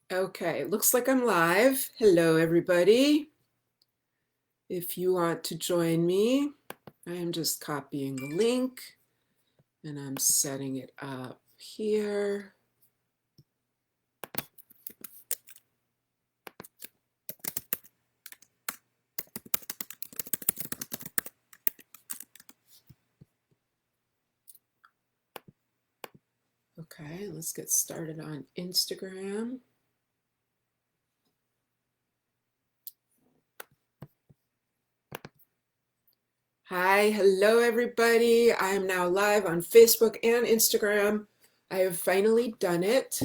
Okay, looks like I'm live. Hello, everybody. If you want to join me, I am just copying the link and I'm setting it up here. Okay, let's get started on Instagram. Hi, hello, everybody. I am now live on Facebook and Instagram. I have finally done it.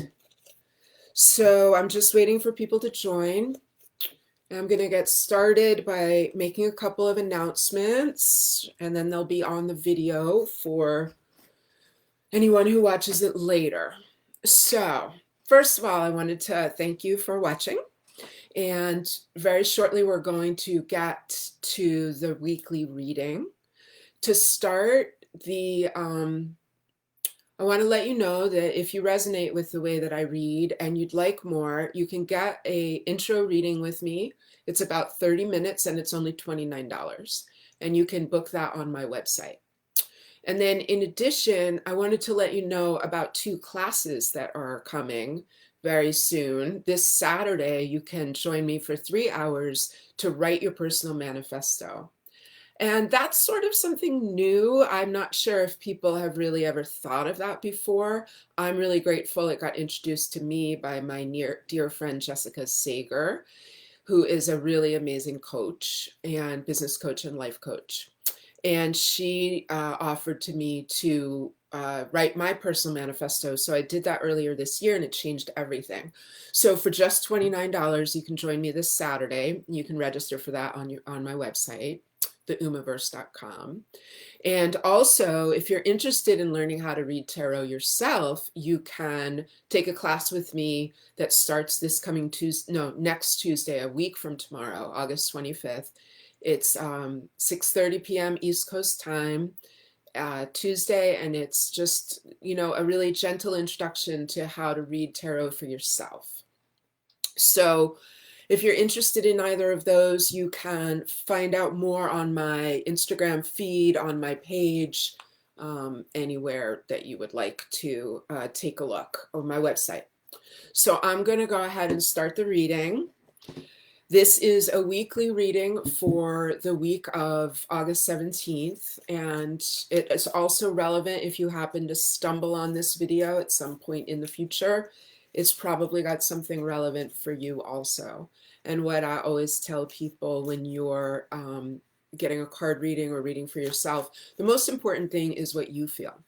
So I'm just waiting for people to join. I'm going to get started by making a couple of announcements, and then they'll be on the video for anyone who watches it later. So, first of all, I wanted to thank you for watching. And very shortly, we're going to get to the weekly reading. To start, I want to let you know that if you resonate with the way that I read and you'd like more, you can get a intro reading with me. It's about 30 minutes and it's only $29. And you can book that on my website. And then in addition, I wanted to let you know about 2 classes that are coming very soon. This Saturday, you can join me for 3 hours to write your personal manifesto. And that's sort of something new. I'm not sure if people have really ever thought of that before. I'm really grateful it got introduced to me by my dear friend Jessica Sager, who is a really amazing coach and business coach and life coach. And she offered to me to write my personal manifesto. So I did that earlier this year and it changed everything. So for just $29, you can join me this Saturday. You can register for that on my website, theumaverse.com. And also, if you're interested in learning how to read tarot yourself, you can take a class with me that starts this coming Tuesday, no, next Tuesday, a week from tomorrow, August 25th. It's 6:30 p.m. East Coast time, Tuesday, and it's just, a really gentle introduction to how to read tarot for yourself. So if you're interested in either of those, you can find out more on my Instagram feed, on my page, anywhere that you would like to take a look, or my website. So I'm going to go ahead and start the reading. This is a weekly reading for the week of August 17th, and it is also relevant if you happen to stumble on this video at some point in the future. It's probably got something relevant for you also. And what I always tell people when you're getting a card reading or reading for yourself, the most important thing is what you feel.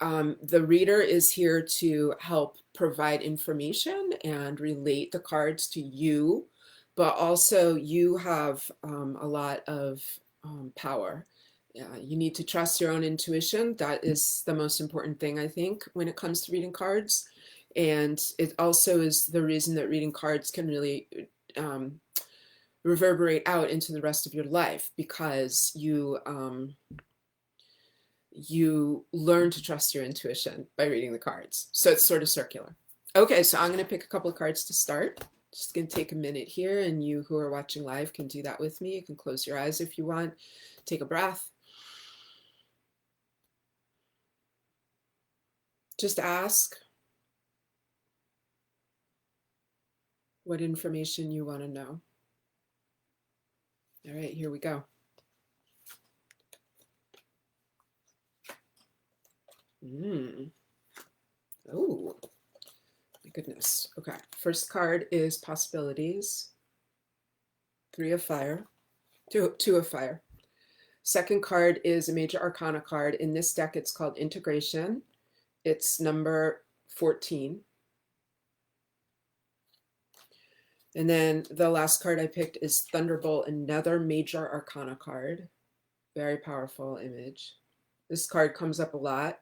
The reader is here to help provide information and relate the cards to you, but also you have a lot of power. You need to trust your own intuition. That is the most important thing, I think, when it comes to reading cards. And it also is the reason that reading cards can really reverberate out into the rest of your life, because you learn to trust your intuition by reading the cards. So it's sort of circular. Okay, so I'm going to pick a couple of cards to start. Just going to take a minute here, and you who are watching live can do that with me. You can close your eyes if you want. Take a breath. Just ask what information you want to know. All right, here we go. Oh, my goodness. Okay, first card is possibilities. 3 of fire, two of fire. Second card is a major arcana card. In this deck, it's called integration. It's number 14. And then the last card I picked is Thunderbolt, another major arcana card. Very powerful image. This card comes up a lot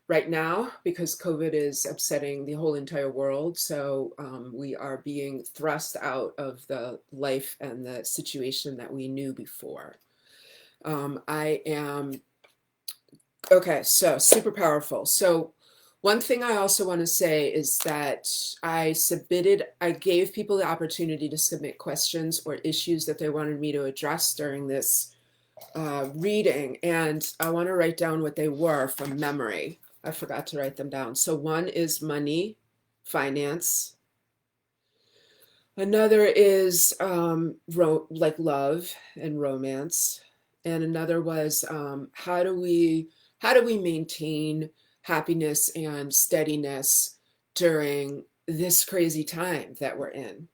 right now because COVID is upsetting the whole entire world. So we are being thrust out of the life and the situation that we knew before. Okay, so super powerful. So One thing I also want to say is that I gave people the opportunity to submit questions or issues that they wanted me to address during this reading, and I want to write down what they were from memory. I forgot to write them down. So one is money, finance. Another is like love and romance, and another was how do we maintain happiness and steadiness during this crazy time that we're in.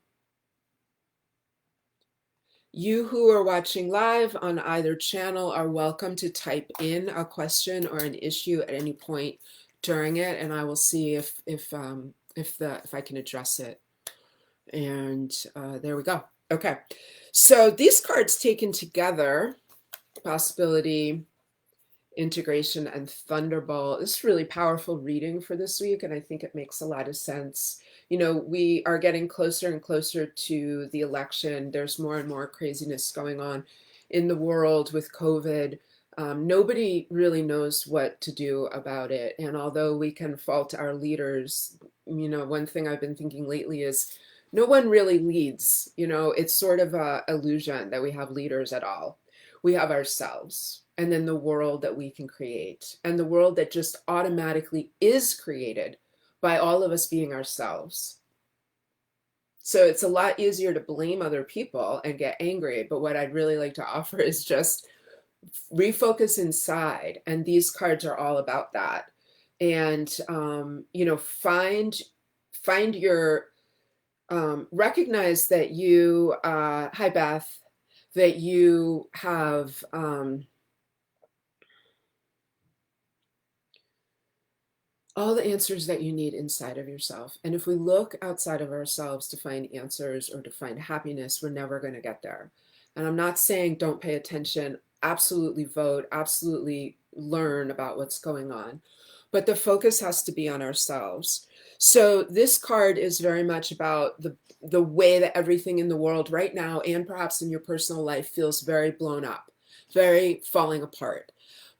You who are watching live on either channel are welcome to type in a question or an issue at any point during it, and I will see if I can address it. And there we go. Okay, so these cards taken together, possibility, integration, and thunderbolt, this is really powerful reading for this week, and I think it makes a lot of sense. You know, we are getting closer and closer to the election. There's more and more craziness going on in the world with COVID. Nobody really knows what to do about it. And although we can fault our leaders, you know, one thing I've been thinking lately is no one really leads. You know, it's sort of a illusion that we have leaders at all. We have ourselves, and then the world that we can create, and the world that just automatically is created by all of us being ourselves. So it's a lot easier to blame other people and get angry, but what I'd really like to offer is just refocus inside, and these cards are all about that. And you know, find your recognize that you hi Beth, that you have all the answers that you need inside of yourself. And if we look outside of ourselves to find answers or to find happiness, we're never going to get there. And I'm not saying don't pay attention, absolutely vote, absolutely learn about what's going on. But the focus has to be on ourselves. So this card is very much about the way that everything in the world right now, and perhaps in your personal life, feels very blown up, very falling apart.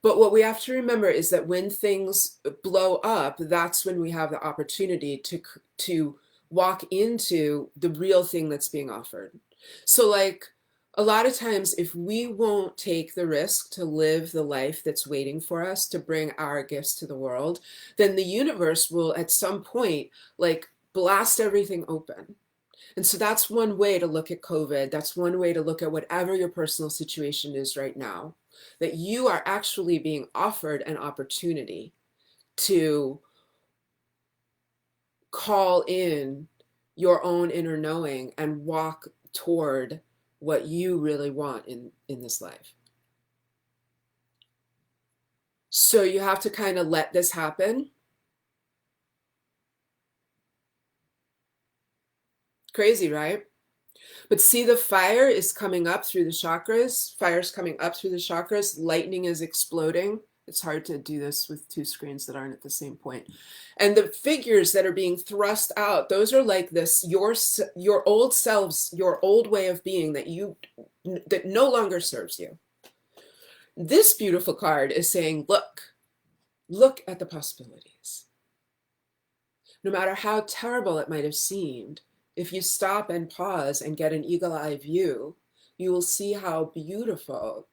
But what we have to remember is that when things blow up, that's when we have the opportunity to walk into the real thing that's being offered. So like a lot of times, if we won't take the risk to live the life that's waiting for us to bring our gifts to the world, then the universe will at some point like blast everything open. And so that's one way to look at COVID. That's one way to look at whatever your personal situation is right now, that you are actually being offered an opportunity to call in your own inner knowing and walk toward what you really want in this life. So you have to kind of let this happen. Crazy, right? But see, the fire is coming up through the chakras. Fire's coming up through the chakras. Lightning is exploding. It's hard to do this with two screens that aren't at the same point. And the figures that are being thrust out, those are like this, your old selves, your old way of being that no longer serves you. This beautiful card is saying, look at the possibilities. No matter how terrible it might have seemed, if you stop and pause and get an eagle-eye view, you will see how beautiful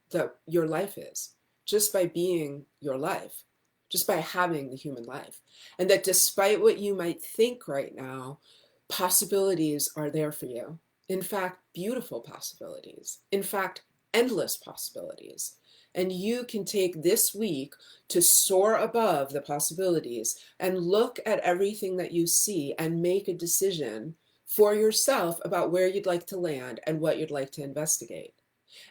your life is just by being your life, just by having the human life. And that despite what you might think right now, possibilities are there for you. In fact, beautiful possibilities. In fact, endless possibilities. And you can take this week to soar above the possibilities and look at everything that you see and make a decision for yourself about where you'd like to land and what you'd like to investigate.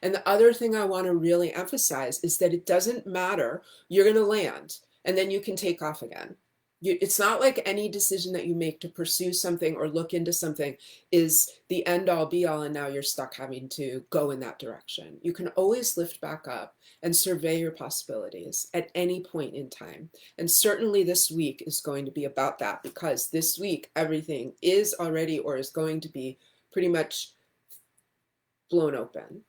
And the other thing I want to really emphasize is that it doesn't matter. You're going to land and then you can take off again. It's not like any decision that you make to pursue something or look into something is the end all be all, and now you're stuck having to go in that direction. You can always lift back up and survey your possibilities at any point in time. And certainly this week is going to be about that, because this week everything is already or is going to be pretty much blown open.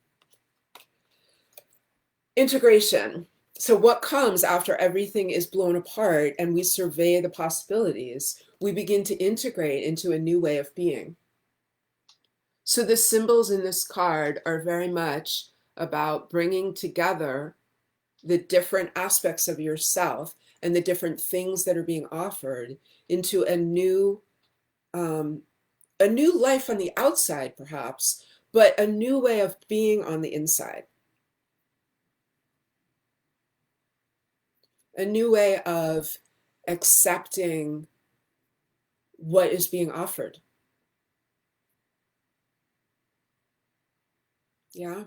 Integration. So what comes after everything is blown apart and we survey the possibilities, we begin to integrate into a new way of being. So the symbols in this card are very much about bringing together the different aspects of yourself and the different things that are being offered into a new life on the outside, perhaps, but a new way of being on the inside, a new way of accepting what is being offered. Yeah.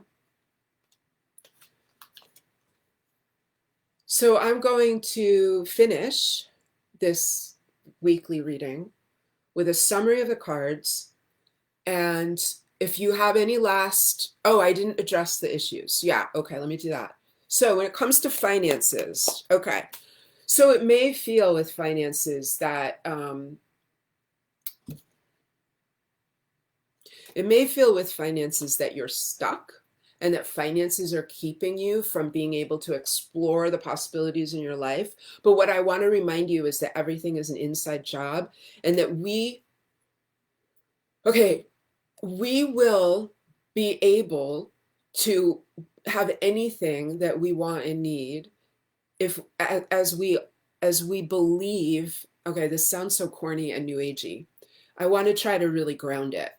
So I'm going to finish this weekly reading with a summary of the cards. And if you have any last, oh, I didn't address the issues. Yeah, okay, let me do that. So when it comes to finances, okay. So it may feel with finances that you're stuck and that finances are keeping you from being able to explore the possibilities in your life. But what I want to remind you is that everything is an inside job and that we will be able to have anything that we want and need if as we believe. Okay, this sounds so corny and new agey. I want to try to really ground it.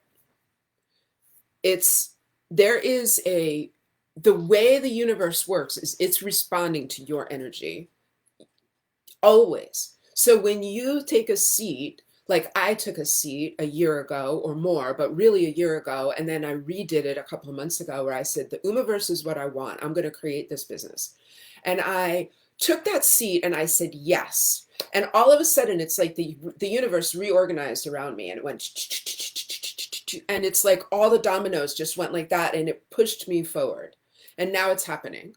It's there is a The way the universe works is it's responding to your energy always. So when you take a seat, like I took a seat a year ago or more, but really a year ago, and then I redid it a couple of months ago where I said, the Umaverse is what I want. I'm going to create this business. And I took that seat and I said, yes. And all of a sudden, it's like the universe reorganized around me and it went, and it's like all the dominoes just went like that and it pushed me forward. And now it's happening.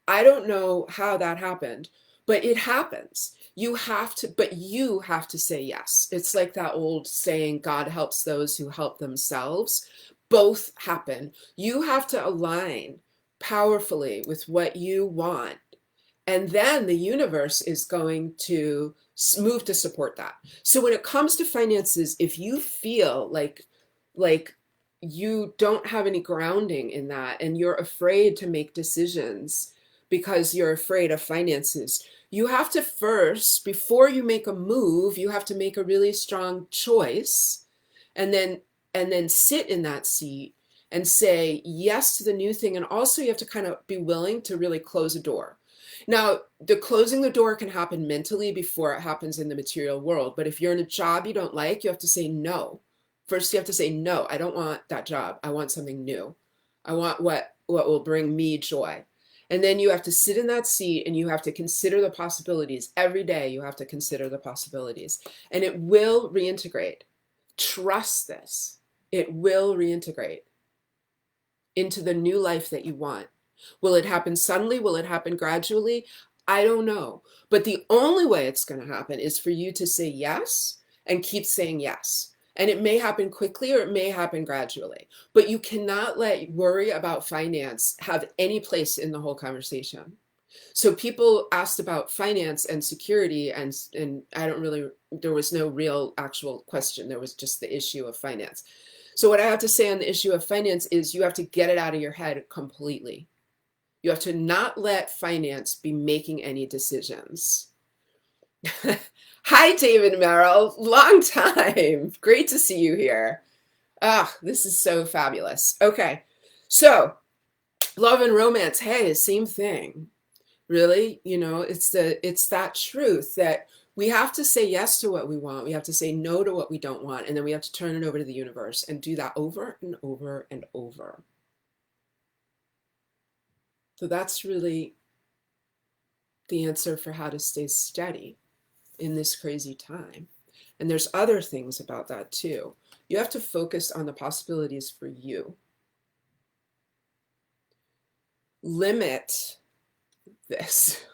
I don't know how that happened, but it happens. You have to say yes. It's like that old saying, God helps those who help themselves. Both happen. You have to align powerfully with what you want. And then the universe is going to move to support that. So when it comes to finances, if you feel like you don't have any grounding in that and you're afraid to make decisions because you're afraid of finances, you have to first, before you make a move, you have to make a really strong choice and then sit in that seat and say yes to the new thing. And also you have to kind of be willing to really close a door. Now, the closing the door can happen mentally before it happens in the material world. But if you're in a job you don't like, you have to say no. First, you have to say, no, I don't want that job. I want something new. I want what will bring me joy. And then you have to sit in that seat and you have to consider the possibilities. Every day you have to consider the possibilities. And it will reintegrate. Trust this. It will reintegrate into the new life that you want. Will it happen suddenly? Will it happen gradually? I don't know. But the only way it's going to happen is for you to say yes and keep saying yes. And it may happen quickly or it may happen gradually. But you cannot let worry about finance have any place in the whole conversation. So people asked about finance and security, and there was no real actual question. There was just the issue of finance. So what I have to say on the issue of finance is you have to get it out of your head completely. You have to not let finance be making any decisions. Hi, David Merrill. Long time. Great to see you here. Ah, this is so fabulous. Okay, so love and romance. Hey, same thing. Really, it's that truth that we have to say yes to what we want. We have to say no to what we don't want, and then we have to turn it over to the universe and do that over and over and over. So that's really the answer for how to stay steady in this crazy time. And there's other things about that too. You have to focus on the possibilities for you. Limit this.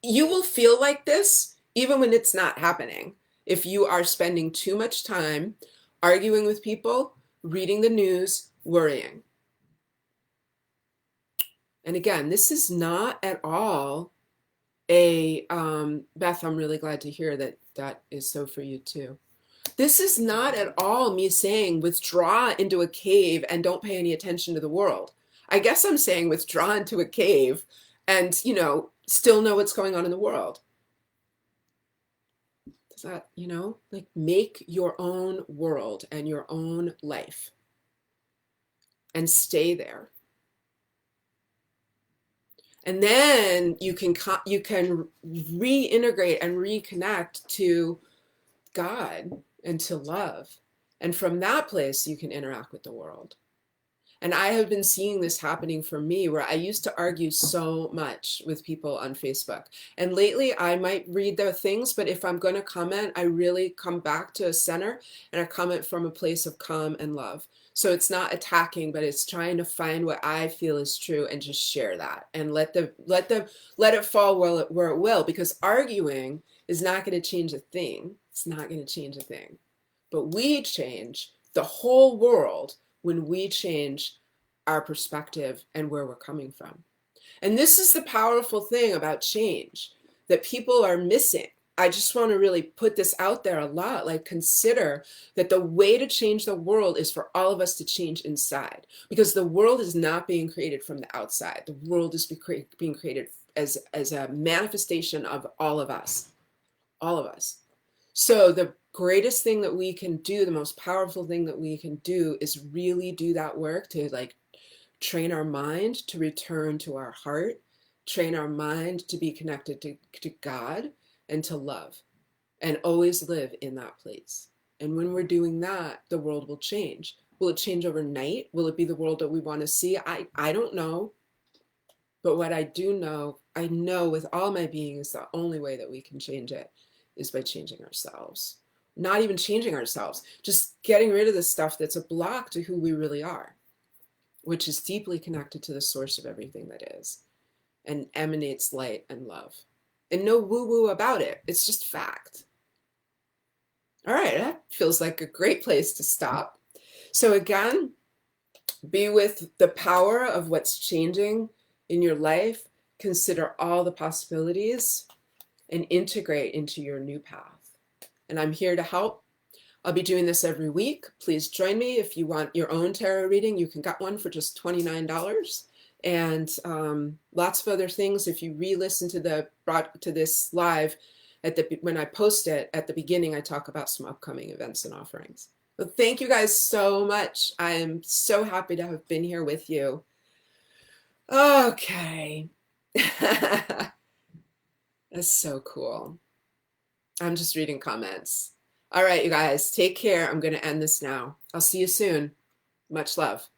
You will feel like this even when it's not happening. If you are spending too much time arguing with people, reading the news, worrying. And again, this is not at all a, Beth, I'm really glad to hear that that is so for you too. This is not at all me saying withdraw into a cave and don't pay any attention to the world. I guess I'm saying withdraw into a cave and, you know, still know what's going on in the world. Does that, you know, like make your own world and your own life and stay there. And then you can reintegrate and reconnect to God and to love. And from that place, you can interact with the world. And I have been seeing this happening for me, where I used to argue so much with people on Facebook. And lately, I might read their things, but if I'm going to comment, I really come back to a center and I comment from a place of calm and love. So it's not attacking, but it's trying to find what I feel is true and just share that and let it fall where it will, because arguing is not going to change a thing. It's not going to change a thing. But we change the whole world when we change our perspective and where we're coming from. And this is the powerful thing about change that people are missing. I just want to really put this out there a lot. Like, consider that the way to change the world is for all of us to change inside, because the world is not being created from the outside. The world is being created as a manifestation of all of us, all of us. So the greatest thing that we can do, the most powerful thing that we can do, is really do that work to like train our mind to return to our heart, train our mind to be connected to God and to love, and always live in that place. And when we're doing that, the world will change. Will it change overnight? Will it be the world that we want to see? I don't know. But what I do know, I know with all my being, is the only way that we can change it is by changing ourselves. Not even changing ourselves, just getting rid of the stuff that's a block to who we really are, which is deeply connected to the source of everything that is and emanates light and love. And no woo-woo about it. It's just fact. All right, that feels like a great place to stop. So again, be with the power of what's changing in your life. Consider all the possibilities and integrate into your new path. And I'm here to help. I'll be doing this every week. Please join me. If you want your own tarot reading, you can get one for just $29. And lots of other things. If you re-listen to this live when I post it at the beginning, I talk about some upcoming events and offerings. So thank you guys so much. I am so happy to have been here with you. Okay. That's so cool. I'm just reading comments. All right, you guys, take care. I'm going to end this now. I'll see you soon. Much love.